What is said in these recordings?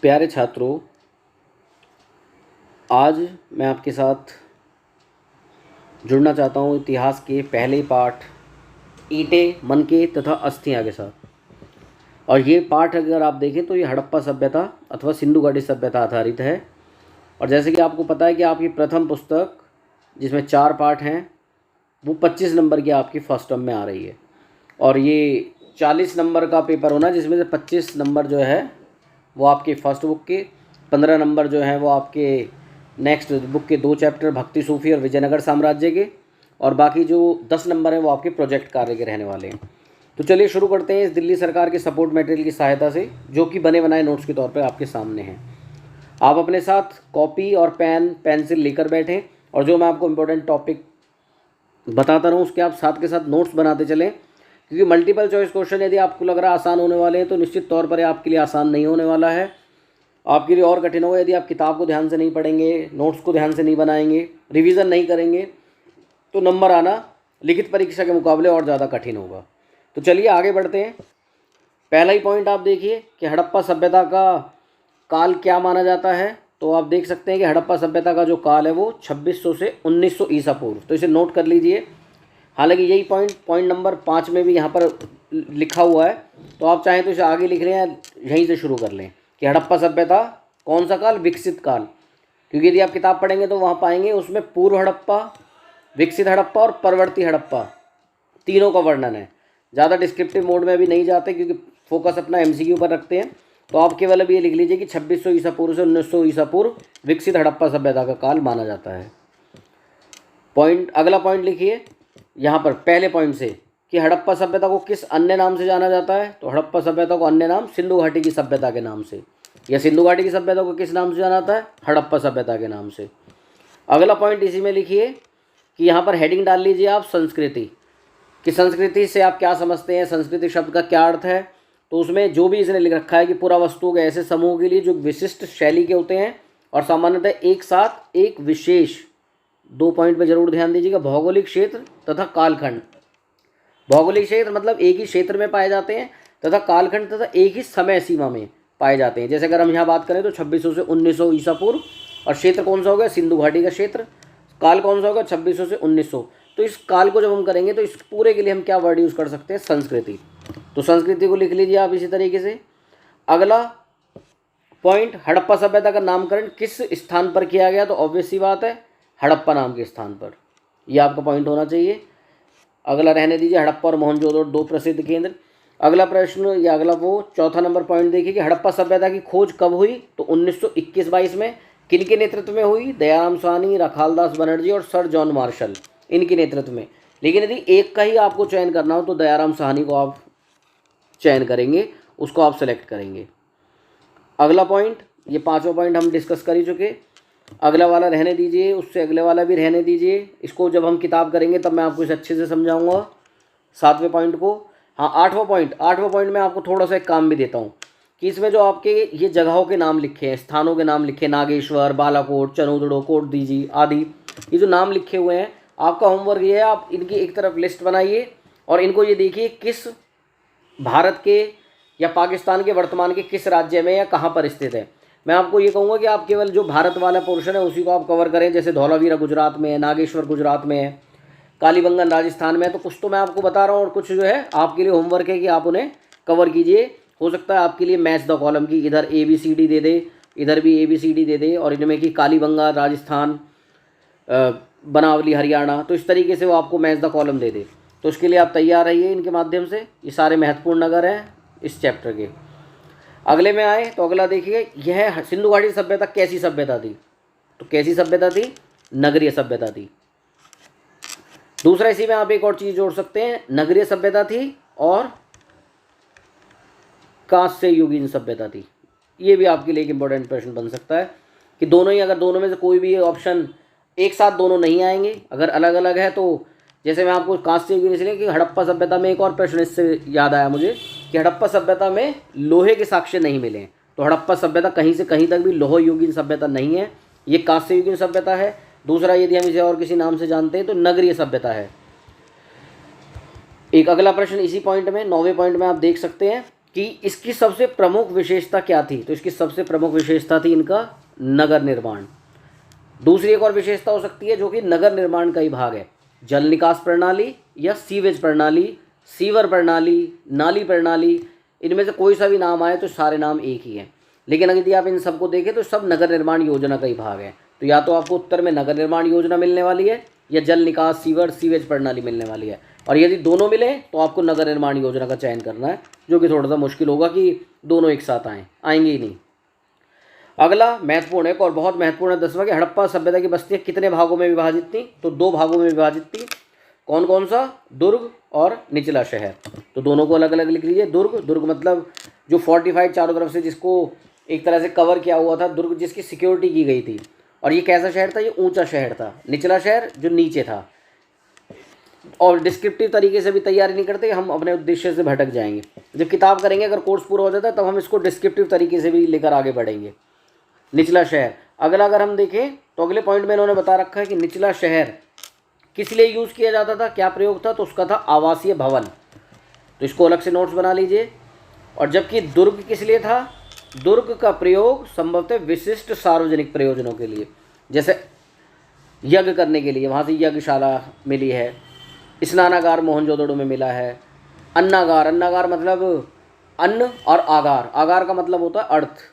प्यारे छात्रों, आज मैं आपके साथ जुड़ना चाहता हूँ इतिहास के पहले पाठ ईंटें, मनके तथा अस्थियाँ के साथ। और ये पाठ अगर आप देखें तो ये हड़प्पा सभ्यता अथवा सिंधु घाटी सभ्यता आधारित है। और जैसे कि आपको पता है कि आपकी प्रथम पुस्तक जिसमें 4 पाठ हैं वो 25 नंबर की आपकी फर्स्ट टर्म में आ रही है, और ये 40 नंबर का पेपर होना जिसमें से 25 नंबर जो है वो आपके फर्स्ट बुक के, 15 नंबर जो हैं वो आपके नेक्स्ट बुक के 2 चैप्टर भक्ति सूफी और विजयनगर साम्राज्य के, और बाकी जो 10 नंबर हैं वो आपके प्रोजेक्ट कार्य के रहने वाले हैं। तो चलिए शुरू करते हैं इस दिल्ली सरकार के सपोर्ट मटेरियल की सहायता से, जो कि बने बनाए नोट्स के तौर पर आपके सामने हैं। आप अपने साथ कॉपी और पेन पेंसिल लेकर बैठें, और जो मैं आपको इम्पोर्टेंट टॉपिक बताता रहूँ उसके आप साथ के साथ नोट्स बनाते चलें, क्योंकि मल्टीपल चॉइस क्वेश्चन यदि आपको लग रहा है आसान होने वाले हैं तो निश्चित तौर पर आपके लिए आसान नहीं होने वाला है। आपके लिए और कठिन होगा यदि आप किताब को ध्यान से नहीं पढ़ेंगे, नोट्स को ध्यान से नहीं बनाएंगे, रिवीजन नहीं करेंगे, तो नंबर आना लिखित परीक्षा के मुकाबले और ज़्यादा कठिन होगा। तो चलिए आगे बढ़ते हैं। पहला ही पॉइंट आप देखिए कि हड़प्पा सभ्यता का काल क्या माना जाता है। तो आप देख सकते हैं कि हड़प्पा सभ्यता का जो काल है वो 2600 से 1900 ईसा पूर्व। तो इसे नोट कर लीजिए। हालांकि यही पॉइंट नंबर 5 में भी यहाँ पर लिखा हुआ है, तो आप चाहें तो इसे आगे लिख लें या यहीं से शुरू कर लें कि हड़प्पा सभ्यता कौन सा काल, विकसित काल। क्योंकि यदि आप किताब पढ़ेंगे तो वहाँ पाएंगे उसमें पूर्व हड़प्पा, विकसित हड़प्पा और परवर्ती हड़प्पा तीनों का वर्णन है। ज़्यादा डिस्क्रिप्टिव मोड में भी नहीं जाते क्योंकि फोकस अपना MCQ पर रखते हैं। तो आप केवल अभी ये लिख लीजिए कि 2600 ईसा पूर्व से 1900 ईसा पूर्व विकसित हड़प्पा सभ्यता का काल माना जाता है। अगला पॉइंट लिखिए यहाँ पर पहले पॉइंट से कि हड़प्पा सभ्यता को किस अन्य नाम से जाना जाता है। तो हड़प्पा सभ्यता को अन्य नाम सिंधु घाटी की सभ्यता के नाम से, या सिंधु घाटी की सभ्यता को किस नाम से जाना जाता है, हड़प्पा सभ्यता के नाम से। अगला पॉइंट इसी में लिखिए कि यहाँ पर हेडिंग डाल लीजिए आप संस्कृति, कि संस्कृति से आप क्या समझते हैं, संस्कृति शब्द का क्या अर्थ है। तो उसमें जो भी इसने लिख रखा है कि पूरा वस्तुओं के ऐसे समूह के लिए जो विशिष्ट शैली के होते हैं और सामान्यतः एक साथ एक विशेष 2 पॉइंट पर जरूर ध्यान दीजिएगा, भौगोलिक क्षेत्र तथा कालखंड। भौगोलिक क्षेत्र मतलब एक ही क्षेत्र में पाए जाते हैं, तथा कालखंड तथा एक ही समय सीमा में पाए जाते हैं। जैसे अगर हम यहाँ बात करें तो 2600 से 1900 ईसा पूर्व, और क्षेत्र कौन सा होगा, सिंधु घाटी का क्षेत्र। काल कौन सा होगा, 2600 से 1900। तो इस काल को जब हम करेंगे तो इस पूरे के लिए हम क्या वर्ड यूज़ कर सकते हैं, संस्कृति। तो संस्कृति को लिख लीजिए आप इसी तरीके से। अगला पॉइंट, हड़प्पा सभ्यता का नामकरण किस स्थान पर किया गया। तो ऑब्वियस सी बात है, हड़प्पा नाम के स्थान पर। यह आपका पॉइंट होना चाहिए। अगला रहने दीजिए, हड़प्पा और मोहनजोदड़ो 2 प्रसिद्ध केंद्र। अगला प्रश्न या अगला वो चौथा नंबर पॉइंट देखिए कि हड़प्पा सभ्यता की खोज कब हुई। तो 1921-22 में। किन के नेतृत्व में हुई, दयाराम साहनी, रखालदास बनर्जी और सर जॉन मार्शल, इनके नेतृत्व में। लेकिन यदि एक का ही आपको चयन करना हो तो दयाराम साहनी को आप चयन करेंगे, उसको आप सेलेक्ट करेंगे। अगला पॉइंट, ये 5वां पॉइंट हम डिस्कस कर ही चुके। अगला वाला रहने दीजिए, उससे अगले वाला भी रहने दीजिए। इसको जब हम किताब करेंगे तब मैं आपको इसे अच्छे से समझाऊंगा 7वें पॉइंट को। हाँ, 8वां पॉइंट में आपको थोड़ा सा एक काम भी देता हूँ कि इसमें जो आपके ये जगहों के नाम लिखे हैं, स्थानों के नाम लिखे, नागेश्वर, बालाकोट, चनोदड़ो, कोटदीजी आदि, ये जो नाम लिखे हुए हैं, आपका होमवर्क ये है, आप इनकी एक तरफ लिस्ट बनाइए और इनको ये देखिए किस भारत के या पाकिस्तान के वर्तमान के किस राज्य में या कहाँ पर स्थित है। मैं आपको ये कहूँगा कि आप केवल जो भारत वाला पोर्शन है उसी को आप कवर करें। जैसे धौलावीरा गुजरात में है, नागेश्वर गुजरात में है, कालीबंगन राजस्थान में है। तो कुछ तो मैं आपको बता रहा हूँ और कुछ जो है आपके लिए होमवर्क है कि आप उन्हें कवर कीजिए। हो सकता है आपके लिए मैच द कॉलम की इधर ABCD दे दे, इधर भी ABCD दे दे, और इनमें कि कालीबंगा राजस्थान, बनावली हरियाणा, तो इस तरीके से वो आपको मैच द कॉलम दे दे। तो उसके लिए आप तैयार रहिए इनके माध्यम से। ये सारे महत्वपूर्ण नगर हैं इस चैप्टर के। अगले में आए तो अगला देखिए, यह सिंधु घाटी सभ्यता कैसी सभ्यता थी। तो कैसी सभ्यता थी, नगरीय सभ्यता थी। दूसरा इसी में आप एक और चीज़ जोड़ सकते हैं, नगरीय सभ्यता थी और कांस्य युगीन सभ्यता थी। ये भी आपके लिए एक इंपॉर्टेंट प्रश्न बन सकता है कि दोनों ही, अगर दोनों में से कोई भी ऑप्शन एक साथ दोनों नहीं आएंगे, अगर अलग अलग है तो जैसे मैं आपको कांस्य युगीन इसलिए कि हड़प्पा सभ्यता में एक और प्रश्न इससे याद आया मुझे कि हड़प्पा सभ्यता में लोहे के साक्ष्य नहीं मिले। तो हड़प्पा सभ्यता कहीं से कहीं तक भी लोह युगीन सभ्यता नहीं है, ये कांस्य युगीन सभ्यता है। दूसरा, यदि हम इसे और किसी नाम से जानते हैं तो नगरीय सभ्यता है। एक अगला प्रश्न इसी पॉइंट में 9वें पॉइंट में आप देख सकते हैं कि इसकी सबसे प्रमुख विशेषता क्या थी, तो इसकी सबसे प्रमुख विशेषता थी इनका नगर निर्माण। दूसरी एक और विशेषता हो सकती है जो कि नगर निर्माण का ही भाग है, जल निकास प्रणाली या सीवेज प्रणाली, सीवर प्रणाली, नाली प्रणाली, इनमें से कोई सा भी नाम आए तो सारे नाम एक ही हैं। लेकिन अगर यदि आप इन सबको देखें तो सब नगर निर्माण योजना का ही भाग है। तो या तो आपको उत्तर में नगर निर्माण योजना मिलने वाली है या जल निकास सीवर सीवेज प्रणाली मिलने वाली है। और यदि दोनों मिले तो आपको नगर निर्माण योजना का चयन करना है, जो कि थोड़ा सा मुश्किल होगा कि दोनों एक साथ आएंगे ही नहीं। अगला महत्वपूर्ण है और बहुत महत्वपूर्ण है 10वां कि हड़प्पा सभ्यता की बस्तियां कितने भागों में विभाजित थी, तो 2 भागों में विभाजित थी। कौन कौन सा, दुर्ग और निचला शहर। तो दोनों को अलग अलग लिख लीजिए। दुर्ग मतलब जो फोर्टिफाइड चारों तरफ से, जिसको एक तरह से कवर किया हुआ था, दुर्ग जिसकी सिक्योरिटी की गई थी। और ये कैसा शहर था, ये ऊंचा शहर था। निचला शहर जो नीचे था। और डिस्क्रिप्टिव तरीके से भी तैयारी नहीं करते, हम अपने उद्देश्य से भटक जाएंगे। जब किताब करेंगे, अगर कोर्स पूरा हो जाता है, तब हम इसको डिस्क्रिप्टिव तरीके से भी लेकर आगे बढ़ेंगे। निचला शहर। अगला अगर हम देखें तो अगले पॉइंट में इन्होंने बता रखा है कि निचला शहर किस लिए यूज़ किया जाता था, क्या प्रयोग था, तो उसका था आवासीय भवन। तो इसको अलग से नोट्स बना लीजिए। और जबकि दुर्ग किस लिए था, दुर्ग का प्रयोग संभवतः विशिष्ट सार्वजनिक प्रयोजनों के लिए, जैसे यज्ञ करने के लिए, वहाँ से यज्ञशाला मिली है। स्नानागार मोहनजोदड़ो में मिला है। अन्नागार, अन्नागार मतलब अन्न, और आगार, आगार का मतलब होता है अर्थ,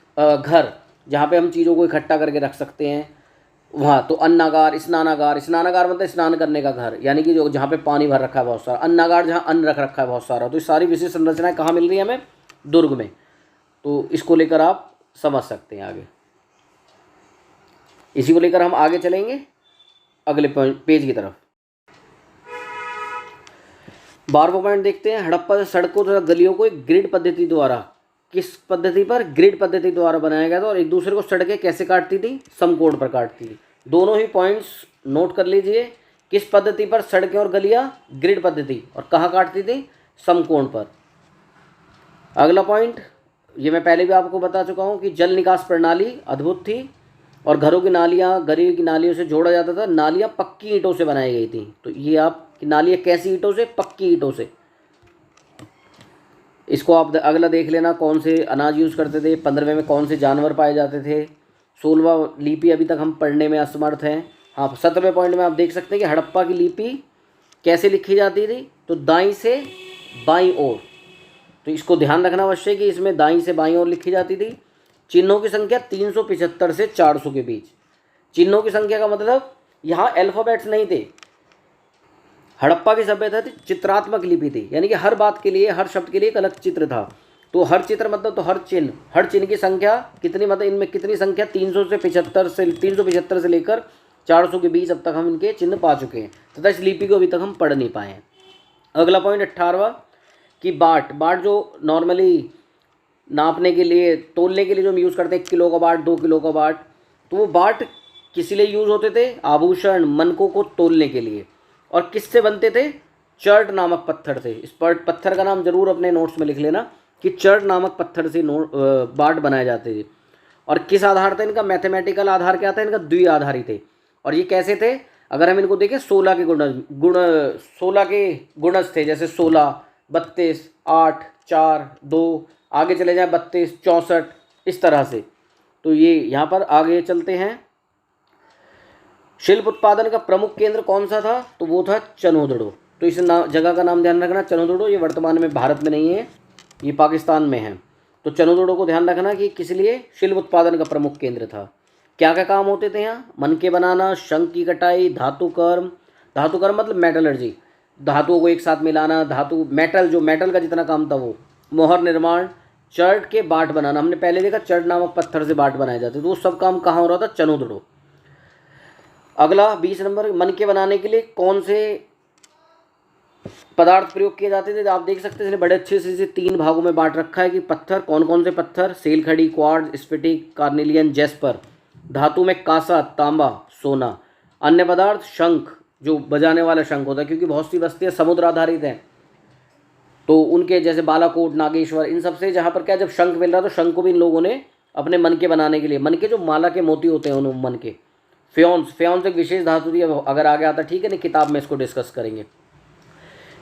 घर, जहाँ पे हम चीज़ों को इकट्ठा करके रख सकते हैं वहाँ। तो अन्नागार, स्नानागार, स्नानागार मतलब स्नान करने का घर, यानी कि जो जहाँ पे पानी भर रखा है बहुत सारा। अन्नागार जहाँ अन्न रख रखा है बहुत सारा। तो ये सारी विशेष संरचनाएं कहाँ मिल रही है हमें, दुर्ग में। तो इसको लेकर आप समझ सकते हैं आगे। इसी को लेकर हम आगे चलेंगे अगले पेज की तरफ। 12वां पॉइंट देखते हैं। हड़प्पा सड़कों तथा गलियों को एक ग्रिड पद्धति द्वारा, किस पद्धति पर, ग्रिड पद्धति द्वारा बनाया गया था। और एक दूसरे को सड़कें कैसे काटती थी, समकोण पर काटती थी। दोनों ही पॉइंट्स नोट कर लीजिए। किस पद्धति पर सड़कें और गलियां, ग्रिड पद्धति, और कहाँ काटती थी, समकोण पर। अगला पॉइंट, ये मैं पहले भी आपको बता चुका हूँ कि जल निकास प्रणाली अद्भुत थी और घरों की नालियाँ गली की नालियों से जोड़ा जाता था। नालियाँ पक्की ईंटों से बनाई गई थी। तो ये आप कि नालियाँ कैसी ईंटों से, पक्की ईंटों से। इसको आप अगला देख लेना, कौन से अनाज यूज़ करते थे। 15वें में कौन से जानवर पाए जाते थे। 16वां लिपि अभी तक हम पढ़ने में असमर्थ हैं। हाँ, 17वें पॉइंट में आप देख सकते हैं कि हड़प्पा की लिपि कैसे लिखी जाती थी, तो दाईं से बाईं ओर। तो इसको ध्यान रखना अवश्य कि इसमें दाईं से बाईं ओर लिखी जाती थी। चिन्हों की संख्या 375 से 400 के बीच। चिन्हों की संख्या का मतलब यहाँ अल्फ़ाबेट्स नहीं थे। हड़प्पा की सभ्यता थी चित्रात्मक लिपि थी, यानी कि हर बात के लिए, हर शब्द के लिए एक अलग चित्र था। तो हर चित्र मतलब तो हर चिन्ह की संख्या कितनी, मतलब इनमें कितनी संख्या, 375 से लेकर 400 के बीच अब तक हम इनके चिन्ह पा चुके हैं, तथा इस लिपि को अभी तक हम पढ़ नहीं पाए हैं। अगला पॉइंट 18वां कि बाट जो नॉर्मली नापने के लिए, तोलने के लिए जो हम यूज़ करते हैं, 1 किलो का बाट, 2 किलो का बाट, तो वो बाट किस लिए यूज़ होते थे, आभूषण मनकों को तोलने के लिए। और किससे बनते थे, चर्ट नामक पत्थर से। इस पत्थर का नाम जरूर अपने नोट्स में लिख लेना कि चर्ट नामक पत्थर से बाट बनाए जाते थे। और किस आधार था इनका, मैथमेटिकल आधार क्या था इनका, द्विआधारी थे। और ये कैसे थे, अगर हम इनको देखें 16 के गुणज थे, जैसे 16, 32, 8, 4, 2, आगे चले जाए 32, 64, इस तरह से। तो ये यहाँ पर आगे चलते हैं। शिल्प उत्पादन का प्रमुख केंद्र कौन सा था, तो वो था चनोदड़ो। तो इस जगह का नाम ध्यान रखना, चनोदड़ो। ये वर्तमान में भारत में नहीं है, ये पाकिस्तान में है। तो चनोदड़ो को ध्यान रखना कि किस लिए, शिल्प उत्पादन का प्रमुख केंद्र था। क्या क्या काम होते थे यहाँ, मनके बनाना, शंख की कटाई, धातुकर्म मतलब मेटलर्जी, धातुओं को एक साथ मिलाना, धातु मेटल, जो मेटल का जितना काम था वो, मोहर निर्माण, चर्ट के बाट बनाना। हमने पहले देखा चर्ट नामक पत्थर से बाट बनाए जाते, तो वो सब काम कहाँ हो रहा था, चनोदड़ो। अगला 20 नंबर, मनके बनाने के लिए कौन से पदार्थ प्रयोग किए जाते थे। आप देख सकते हैं बड़े अच्छे से इसे 3 भागों में बांट रखा है कि पत्थर, कौन कौन से पत्थर, सेलखड़ी, क्वार्ट्ज, स्फटिक, कार्नेलियन, जेस्पर। धातु में कांसा, तांबा, सोना। अन्य पदार्थ, शंख, जो बजाने वाला शंख होता है, क्योंकि बहुत सी बस्तियाँ समुद्र आधारित हैं, तो उनके जैसे बालाकोट, नागेश्वर, इन सब से जहाँ पर क्या, जब शंख मिल रहा तो शंख को भी इन लोगों ने अपने मनके बनाने के लिए, मनके जो माला के मोती होते हैं उन मनके। फ्योन्स एक विशेष धातु थी, अगर आगे आता ठीक है ना, किताब में इसको डिस्कस करेंगे।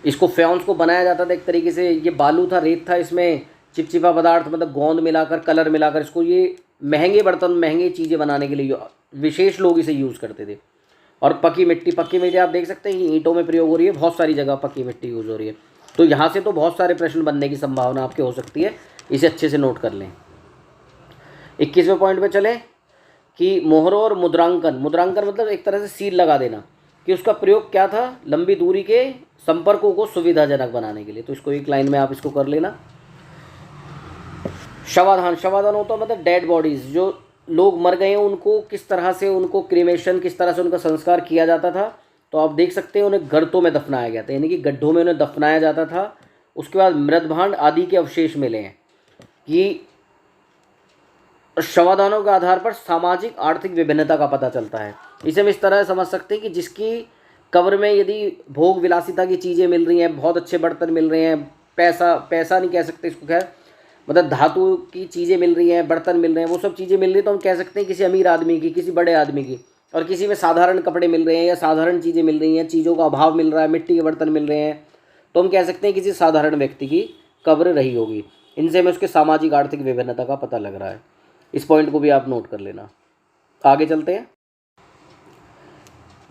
इसको फ्योन्स को बनाया जाता था एक तरीके से, ये बालू था, रेत था, इसमें चिपचिपा पदार्थ मतलब गोंद मिलाकर, कलर मिलाकर, इसको ये महंगे बर्तन, महंगी चीज़ें बनाने के लिए विशेष लोग इसे यूज़ करते थे। और पक्की मिट्टी आप देख सकते हैं कि ईंटों में प्रयोग हो रही है, बहुत सारी जगह पक्की मिट्टी यूज़ हो रही है। तो यहाँ से तो बहुत सारे प्रश्न बनने की संभावना आपके हो सकती है, इसे अच्छे से नोट कर लें। 21वें पॉइंट पे चलें कि मोहरों और मुद्रांकन मतलब एक तरह से सील लगा देना, कि उसका प्रयोग क्या था, लंबी दूरी के संपर्कों को सुविधाजनक बनाने के लिए। तो इसको एक लाइन में आप इसको कर लेना। शवाधान होता है मतलब डेड बॉडीज़, जो लोग मर गए हैं उनको किस तरह से, उनको क्रीमेशन, किस तरह से उनका संस्कार किया जाता था। तो आप देख सकते हैं उन्हें गर्तों में दफनाया गया था, यानी कि गड्ढों में उन्हें दफनाया जाता था। उसके बाद मृदभांड आदि के अवशेष मिले हैं कि शवाधानों के आधार पर सामाजिक आर्थिक विभिन्नता का पता चलता है। इसे हम इस तरह समझ सकते हैं कि जिसकी कब्र में यदि भोग विलासिता की चीज़ें मिल रही हैं, बहुत अच्छे बर्तन मिल रहे हैं, पैसा नहीं कह सकते इसको, खैर मतलब धातु की चीज़ें मिल रही हैं, बर्तन मिल रहे हैं, वो सब चीज़ें मिल रही हैं, तो हम कह सकते हैं किसी अमीर आदमी की, किसी बड़े आदमी की। और किसी में साधारण कपड़े मिल रहे हैं या साधारण चीज़ें मिल रही हैं, चीज़ों का अभाव मिल रहा है, मिट्टी के बर्तन मिल रहे हैं, तो हम कह सकते हैं किसी साधारण व्यक्ति की कब्र रही होगी। इनसे हमें उसके सामाजिक आर्थिक विभिन्नता का पता लग रहा है। इस पॉइंट को भी आप नोट कर लेना। आगे चलते हैं।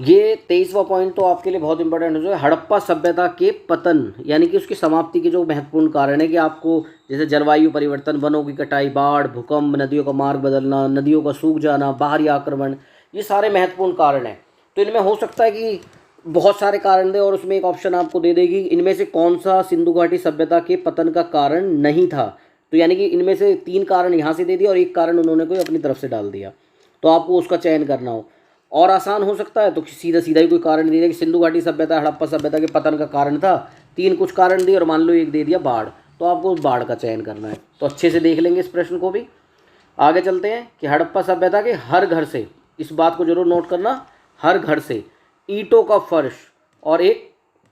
ये 23वां पॉइंट तो आपके लिए बहुत इंपॉर्टेंट हो, जो है हड़प्पा सभ्यता के पतन, यानी कि उसकी समाप्ति के जो महत्वपूर्ण कारण है कि आपको जैसे जलवायु परिवर्तन, वनों की कटाई, बाढ़, भूकंप, नदियों का मार्ग बदलना, नदियों का सूख जाना, बाहरी आक्रमण, ये सारे महत्वपूर्ण कारण हैं। तो इनमें हो सकता है कि बहुत सारे कारण दे और उसमें एक ऑप्शन आपको दे देगी इनमें से कौन सा सिंधु घाटी सभ्यता के पतन का कारण नहीं था। तो यानी कि इनमें से 3 कारण यहाँ से दे दिया और एक कारण उन्होंने कोई अपनी तरफ से डाल दिया, तो आपको उसका चयन करना हो। और आसान हो सकता है तो सीधा सीधा ही कोई कारण दे दिया कि सिंधु घाटी सभ्यता, हड़प्पा सभ्यता के पतन का कारण था, 3 कुछ कारण दिए और मान लो एक दे दिया बाढ़, तो आपको उस बाढ़ का चयन करना है। तो अच्छे से देख लेंगे इस प्रश्न को भी। आगे चलते हैं कि हड़प्पा सभ्यता के हर घर से, इस बात को जरूर नोट करना, हर घर से ईंटों का फर्श और एक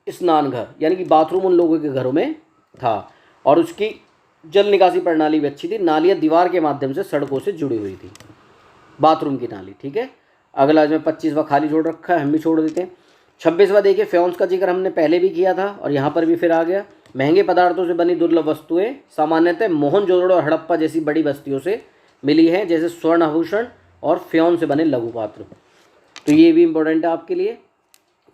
स्नान घर यानी कि बाथरूम उन लोगों के घरों में था, और उसकी जल निकासी प्रणाली भी अच्छी थी, नालियाँ दीवार के माध्यम से सड़कों से जुड़ी हुई थी, बाथरूम की नाली। ठीक है, अगला इसमें 25वां खाली छोड़ रखा है, हम भी छोड़ देते हैं। 26वां देखिए, फ्योन्स का जिक्र हमने पहले भी किया था और यहाँ पर भी फिर आ गया। महंगे पदार्थों से बनी दुर्लभ वस्तुएं सामान्यतः मोहनजोदड़ो और हड़प्पा जैसी बड़ी बस्तियों से मिली हैं, जैसे स्वर्ण आभूषण और फ्योन से बने लघु पात्र। तो ये भी इंपॉर्टेंट है आपके लिए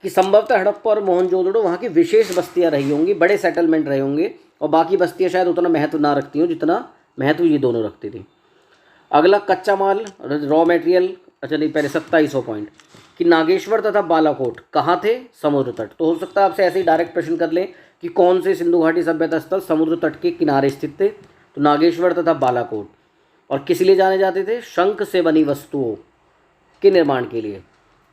कि संभवतः हड़प्पा और मोहनजोदड़ो वहाँ की विशेष बस्तियाँ रही होंगी, बड़े सेटलमेंट रहे होंगे, और बाकी बस्तियाँ शायद उतना महत्व ना रखती हों जितना महत्व ये दोनों रखती थी। अगला कच्चा माल, रॉ मटेरियल। अच्छा नहीं, पहले 27वां पॉइंट कि नागेश्वर तथा बालाकोट कहाँ थे, समुद्र तट। तो हो सकता है आपसे ऐसे ही डायरेक्ट प्रश्न कर लें कि कौन से सिंधु घाटी सभ्यता स्थल समुद्र तट के किनारे स्थित थे, तो नागेश्वर तथा बालाकोट। और किस लिए जाने जाते थे, शंख से बनी वस्तुओं के निर्माण के लिए।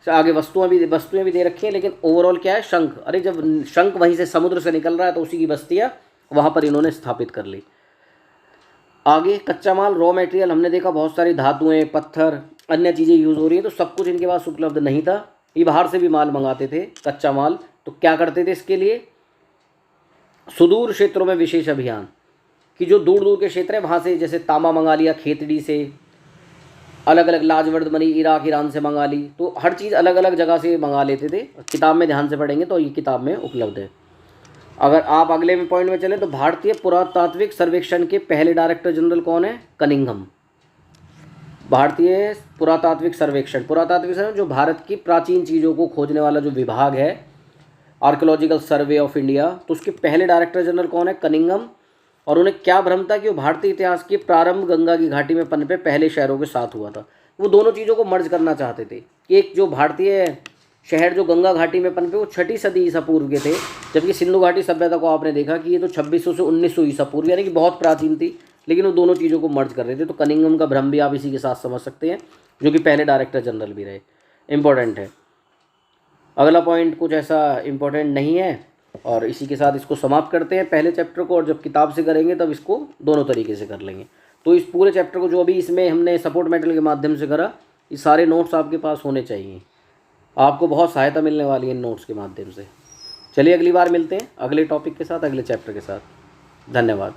आगे वस्तुएं भी दे रखी हैं, लेकिन ओवरऑल क्या है, शंख। अरे जब शंख वहीं से समुद्र से निकल रहा है तो उसी की बस्तियाँ वहाँ पर इन्होंने स्थापित कर ली। आगे कच्चा माल, रॉ मटेरियल, हमने देखा बहुत सारी धातुएं, पत्थर, अन्य चीज़ें यूज़ हो रही हैं, तो सब कुछ इनके पास उपलब्ध नहीं था, ये बाहर से भी माल मंगाते थे कच्चा माल। तो क्या करते थे इसके लिए, सुदूर क्षेत्रों में विशेष अभियान, कि जो दूर दूर के क्षेत्र हैं वहाँ से जैसे तांबा मंगा लिया खेतड़ी से, अलग अलग लाजवर्द बनी इराक ईरान से मंगा ली, तो हर चीज़ अलग अलग जगह से मंगा लेते थे। किताब में ध्यान से पढ़ेंगे तो ये किताब में उपलब्ध है। अगर आप अगले में पॉइंट में चलें तो भारतीय पुरातात्विक सर्वेक्षण के पहले डायरेक्टर जनरल कौन है, कनिंघम। भारतीय पुरातात्विक सर्वेक्षण जो भारत की प्राचीन चीज़ों को खोजने वाला जो विभाग है, आर्कियोलॉजिकल सर्वे ऑफ इंडिया, तो उसके पहले डायरेक्टर जनरल कौन है, कनिंघम। और उन्हें क्या भ्रम था कि वो भारतीय इतिहास के प्रारंभ गंगा की घाटी में पनपे पहले शहरों के साथ हुआ था। वो दोनों चीज़ों को मर्ज करना चाहते थे कि एक जो भारतीय शहर जो गंगा घाटी में पनपे वो 6ठी सदी ईसा पूर्व के थे, जबकि सिंधु घाटी सभ्यता को आपने देखा कि ये तो 2600 से 1900 ईसा पूर्व यानी कि बहुत प्राचीन थी, लेकिन वो दोनों चीज़ों को मर्ज कर रहे थे। तो कनिंघम का भ्रम भी आप इसी के साथ समझ सकते हैं, जो कि पहले डायरेक्टर जनरल भी रहे। इंपॉर्टेंट है। अगला पॉइंट कुछ ऐसा इंपॉर्टेंट नहीं है, और इसी के साथ इसको समाप्त करते हैं पहले चैप्टर को, और जब किताब से करेंगे तब इसको दोनों तरीके से कर लेंगे। तो इस पूरे चैप्टर को जो अभी इसमें हमने सपोर्ट मटेरियल के माध्यम से करा, ये सारे नोट्स आपके पास होने चाहिए, आपको बहुत सहायता मिलने वाली है इन नोट्स के माध्यम से। चलिए अगली बार मिलते हैं अगले टॉपिक के साथ, अगले चैप्टर के साथ। धन्यवाद।